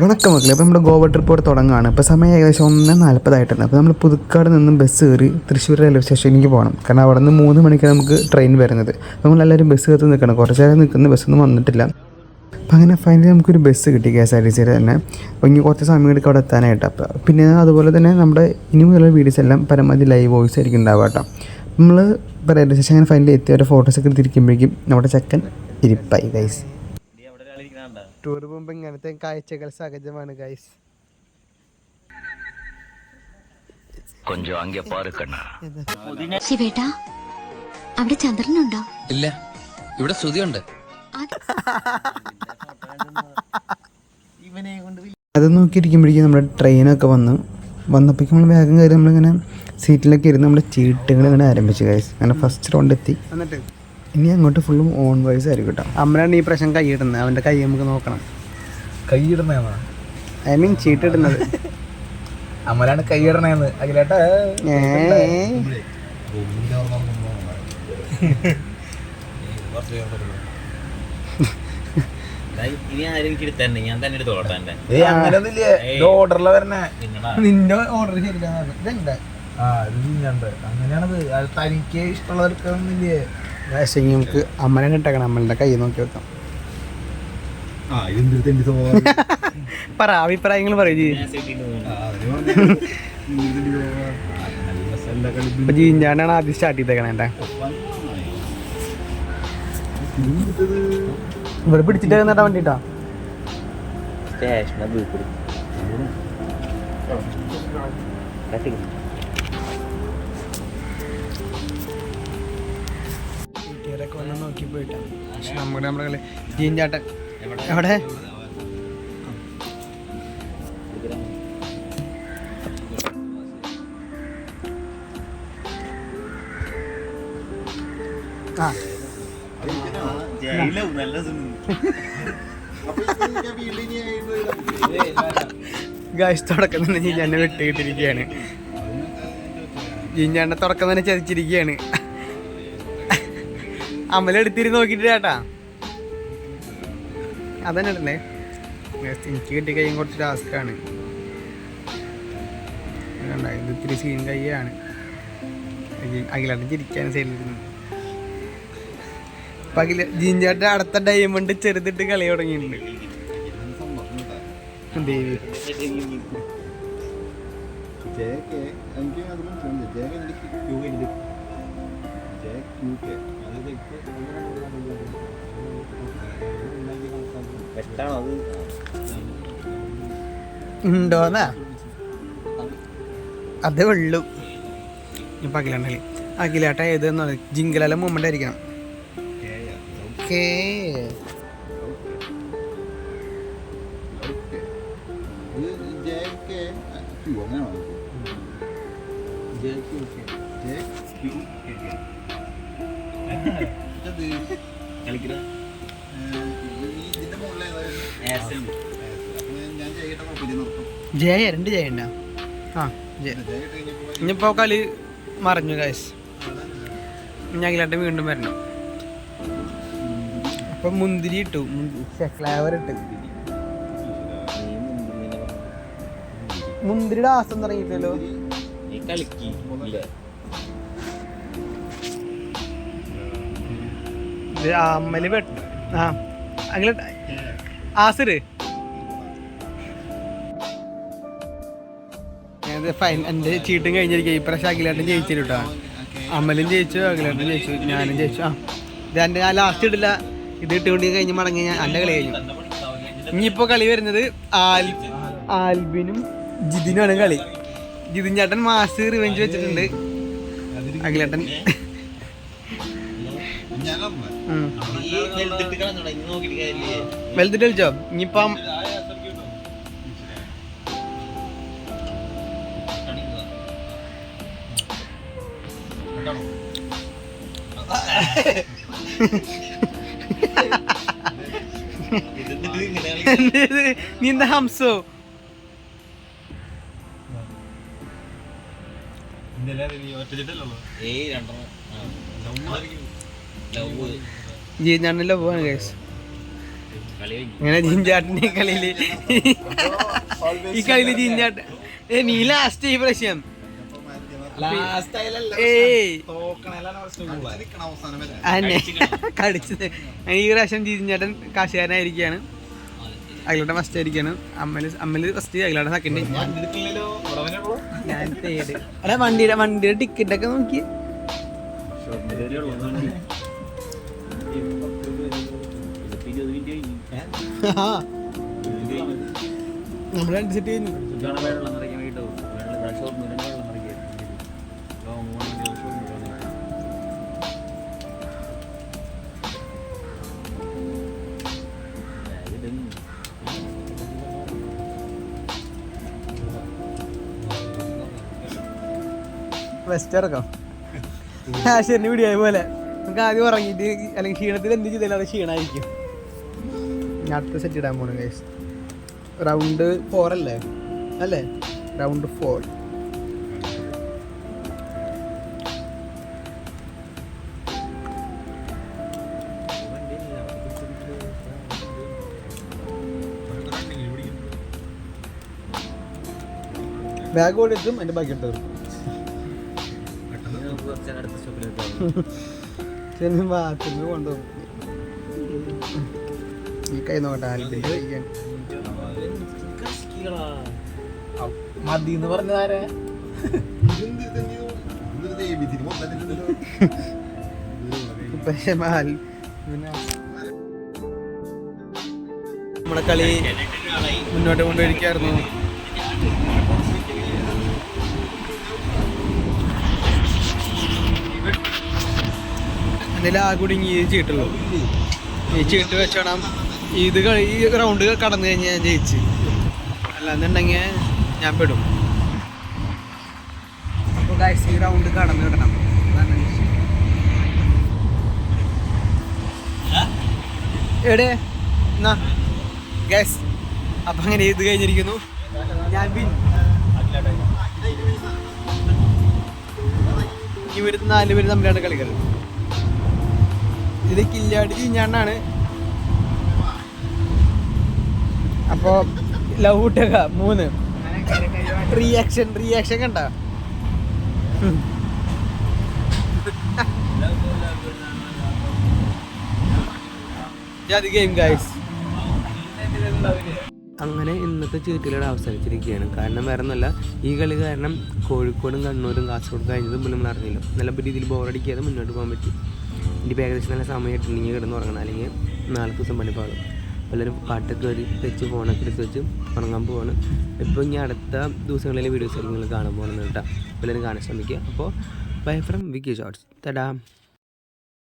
വണക്കം മക്കളെ. അപ്പോൾ നമ്മുടെ ഗോവ ട്രിപ്പ് ഇവിടെ തുടങ്ങുകയാണ്. ഇപ്പോൾ സമയം ഏകദേശം 1:40 അപ്പോൾ നമ്മൾ പുതുക്കാട് നിന്നും ബസ് കയറി തൃശ്ശൂർ റെയിൽവേ സ്റ്റേഷനിലേക്ക് പോകണം. കാരണം അവിടെ നിന്ന് 3 മണിക്കാണ് നമുക്ക് ട്രെയിൻ വരുന്നത്. നമ്മളെല്ലാവരും ബസ് കയറി നിൽക്കണം. കുറച്ച് നേരം നിൽക്കുന്ന ബസ്സൊന്നും വന്നിട്ടില്ല. അപ്പോൾ അങ്ങനെ ഫൈനലി നമുക്കൊരു ബസ് കിട്ടി, KSRTC തന്നെ. അപ്പോൾ ഇനി കുറച്ച് സമയം എടുക്കും അവിടെ എത്താനായിട്ട്. അപ്പോൾ പിന്നെ അതുപോലെ തന്നെ നമ്മുടെ ഇനി മുതലുള്ള വീഡിയോസ് എല്ലാം പരമാവധി ലൈവ് വോയിസ് ആയിരിക്കും ഉണ്ടാവുക കേട്ടോ. നമ്മൾ ഇപ്പോൾ റെയിൽവേ സ്റ്റേഷൻ അങ്ങനെ ഫൈനലി എത്തി അവരുടെ ഫോട്ടോസൊക്കെ എടുത്തിരിക്കുമ്പോഴേക്കും നമ്മുടെ ചെക്കൻ ഇരിപ്പായി ഗൈസ്. ടൂർ പോകുമ്പോൾ ഇങ്ങനത്തെ കാഴ്ചകൾ സഹജമാണ് ഗൈസ്. ശിവേട്ടാ, അവിടെ ചന്ദ്രനുണ്ടോ? ഇല്ല, ഇവിടെ ശ്രുതിയുണ്ട്. അത് നോക്കിയിരിക്കുമ്പോഴേക്കും നമ്മുടെ ട്രെയിനൊക്കെ വന്നപ്പോഴേക്കും നമ്മൾ വേഗം കയറി നമ്മളിങ്ങനെ സീറ്റിലൊക്കെ ഇരുന്ന് നമ്മുടെ ചീട്ടുകൾ ഇങ്ങനെ ആരംഭിച്ചു ഗൈസ്. അങ്ങനെ ഫസ്റ്റ് റൗണ്ട് എത്തി. എന്നിട്ട് ഇനി അങ്ങോട്ട് ഫുള്ളും ഓൺ വോയിസ് ആയിരിക്കും കേട്ടോ. അമ്മനാണ് ഈ പ്രശ്നം കൈയിടുന്നത്. അവൻ്റെ കൈ നമുക്ക് നോക്കണം. കൈയിടണേന്നാ ഐ മീൻ ചീട്ടിടുന്നത്. അമലാണ് കൈയിടണേന്ന്. അഖിലേട്ടാ ഓർഡറില വരണേ. നിന്റെ ഓർഡർ ശരിയില്ല. അങ്ങനെയാണത്. തനിക്ക് ഇഷ്ടമുള്ളവർക്കൊന്നുമില്ലേ? നമുക്ക് അമ്മനെ ഇട്ടേക്കണം. അമ്മളുടെ കൈ നോക്കി വെക്കാം. പറ അഭിപ്രായങ്ങൾ പറയും. ജീഞ്ചാണ്ടാണ് ആദ്യം സ്റ്റാർട്ട് ചെയ്തേക്കണേ. ഇവിടെ പിടിച്ചിട്ട് എന്നിട്ടാ വണ്ടിട്ടാ. വീട്ടുകാരൊക്കെ വന്ന് നോക്കി പോയിട്ടാ. പക്ഷെ നമ്മുടെ കളി ജീഞ്ചാട്ടൻ എവിടെ? ഗായ്സ് തുടക്കം തന്നെ ജീഞ്ചാനെ വെട്ടിയിട്ടിരിക്കുകയാണ്. ജീഞ്ചാന്റെ തുടക്കം തന്നെ ചതിച്ചിരിക്കുകയാണ്. അമ്മലെടുത്തിരി നോക്കിയിട്ട് ചേട്ടാ അതന്നെ ഇടല്ലേ. എനിക്ക് കിട്ടിയ കൈയും കുറച്ച് ടാസ്ക്കാണ്. ഇത് ഇത്തിരി സീൻ കൈയാണ്. അഖിലാട്ടൻ ചിരിക്കാൻ സൈഡിലിരുന്നു. അപ്പം ജീഞ്ചാട്ടൻ അടുത്ത ഡയമണ്ട് ചെറുതിട്ട് കളി തുടങ്ങിയിട്ടുണ്ട്. ദേവി ഉണ്ടോന്നാ അതേ ഉള്ളൂ. ഇപ്പം അഖിലുണ്ടല്ലേ. അഖിലാട്ട ഏതെന്ന് ജിങ്കലാല മൂമെന്റ് ആയിരിക്കണം. ഓക്കേ ജയ 2 ജയ ഉണ്ടോ? ആ ജയ. ഇനിയിപ്പോൾ കളി മറിഞ്ഞു ഗൈസ്. ഞങ്ങളായിട്ട് വീണ്ടും വരണം. അപ്പം മുന്തിരി ഇട്ടു, ഫ്ലേവർ ഇട്ട്. മുന്തിരിയുടെ ആസം തുടങ്ങിയിട്ടല്ലോ. അമ്മല് പെട്ടു. ആ അങ്ങനെ ആസിറ് എൻ്റെ ചീട്ടും കഴിഞ്ഞിരിക്കുക. ഇപ്രാവശ്യം അഖിലാട്ടൻ ജയിച്ചു കേട്ടോ. അമ്മലും ജയിച്ചു, അഖിലാട്ടൻ ജയിച്ചു, ഞാനും ജയിച്ചു. ആ ഇത് എൻ്റെ ഞാൻ ലാസ്റ്റ് ഇടില്ല. ഇത് ഇട്ടുകൊണ്ട് കഴിഞ്ഞ് മടങ്ങി ഞാൻ എൻ്റെ കളി കഴിഞ്ഞു. ഇനിയിപ്പോൾ കളി വരുന്നത് ആൽബിനും ജിതിനുമാണ് കളി. ജിതിൻ ചേട്ടൻ മാസ് റിവെഞ്ച് വെച്ചിട്ടുണ്ട്. അഖിലേട്ടൻ വലുതിട്ട് കളിച്ചോ? ഇനിയിപ്പം നീ എന്താ ഹംസോ? ജീനാണ് ലവ് ആണ് ഗൈസ്. ഇങ്ങനെ ജിഞ്ചാട്ടിന്റെ കളിയില് ഈ കളിയില് ജിഞ്ചാട്ട് നീ ലാസ്റ്റ് ഈ പ്രാവശ്യം അന്നെ കടിച്ചത് ഈ പ്രാവശ്യം ജിഞ്ചാട്ടൻ കാശുകാരനായിരിക്കാണ്. അഖിലേട്ടൻ ഫസ്റ്റ് ആയിരിക്കാണ്. അമ്മല് ഫസ്റ്റ്, അഖിലേട്ടൻ സെക്കൻഡ്, ഞാൻ തേർഡ്. അല്ല വണ്ടിയുടെ ടിക്കറ്റ് ഒക്കെ നോക്കി നമ്മള് 2 സെറ്റ് കഴിഞ്ഞു. വെസ്റ്റ് ഇറക്കാം ശരി വീഡിയോ പോലെ നമുക്ക് ആദ്യം ഉറങ്ങിയിട്ട് അല്ലെങ്കിൽ ക്ഷീണത്തിൽ എന്ത് ചെയ്താലും അത് ക്ഷീണമായിരിക്കും. ഞാൻ അടുത്ത സെറ്റ് ഇടാൻ പോണു ഗൈസ്. റൗണ്ട് 4 അല്ലേ റൗണ്ട് 4. ബാഗ് ഓടിയിട്ടും എൻ്റെ ബാക്കി ഇട്ടു ബാത്റൂമിൽ കൊണ്ടുപോകും. ഈ കൈ നോക്കട്ടെ ആൽബിൻ്റെ കഴിക്കാൻ മതി എന്ന് പറഞ്ഞതാരെ നമ്മുടെ കളി മുന്നോട്ട് കൊണ്ടുപോയിരിക്കായിരുന്നു. എന്തെങ്കിലും കുടുങ്ങി ചീട്ടുള്ളൂ. ഈ ചീട്ട് വെച്ചോണം ഈ റൗണ്ട് കടന്നു കഴിഞ്ഞാൽ ഞാൻ ജയിച്ച്, അല്ലാന്നുണ്ടെങ്കിൽ ഞാൻ പെടും. അപ്പോൾ ഗൈസ് ഈ റൗണ്ട് കടന്നു കിടണം. എവിടെ എന്നാ ഗൈസ് അപ്പം അങ്ങനെ ഇത് കഴിഞ്ഞിരിക്കുന്നു. ഞാൻ ഇവരുന്ന് 4 പേര് തമ്മിലാണ് കളിക്കുന്നത്. ഇത് കില്ലാടി ചീഞ്ഞാണ്ടാണ്. അപ്പോൾ ലവ് ഇട്ടക 3 റിയാക്ഷൻ കണ്ട ഗെയിം ഗൈസ്. അങ്ങനെ ഇന്നത്തെ ചീട്ടുകളുടെ അവസാനിച്ചിരിക്കുകയാണ്. കാരണം വേറെ ഒന്നുമല്ല, ഈ കളി കാരണം കോഴിക്കോടും കണ്ണൂരും കാസർഗോഡ് കഴിഞ്ഞതും പോലും നമ്മൾ അറിഞ്ഞില്ല. നല്ല രീതിയിൽ ബോറടിക്കാതെ മുന്നോട്ട് പോകാൻ പറ്റി. ഇനിയിപ്പോൾ ഏകദേശം നല്ല സമയമായിട്ടുണ്ടെങ്കിൽ കിടന്ന് ഉറങ്ങണം, അല്ലെങ്കിൽ 4 ദിവസം പണി പാടും. എല്ലാവരും പാട്ടൊക്കെ വെച്ച് ഫോണൊക്കെ എടുത്ത് വെച്ച് ഉറങ്ങാൻ പോവാണ്. ഇപ്പോൾ ഇനി അടുത്ത ദിവസങ്ങളിലെ വീഡിയോസ് നിങ്ങൾ കാണാൻ പോകുന്നത് കേട്ടോ. എല്ലാവരും കാണാൻ ശ്രമിക്കുക. അപ്പോൾ ബൈ ഫ്രം വിക്കി ഷോർട്സ്. തടാ.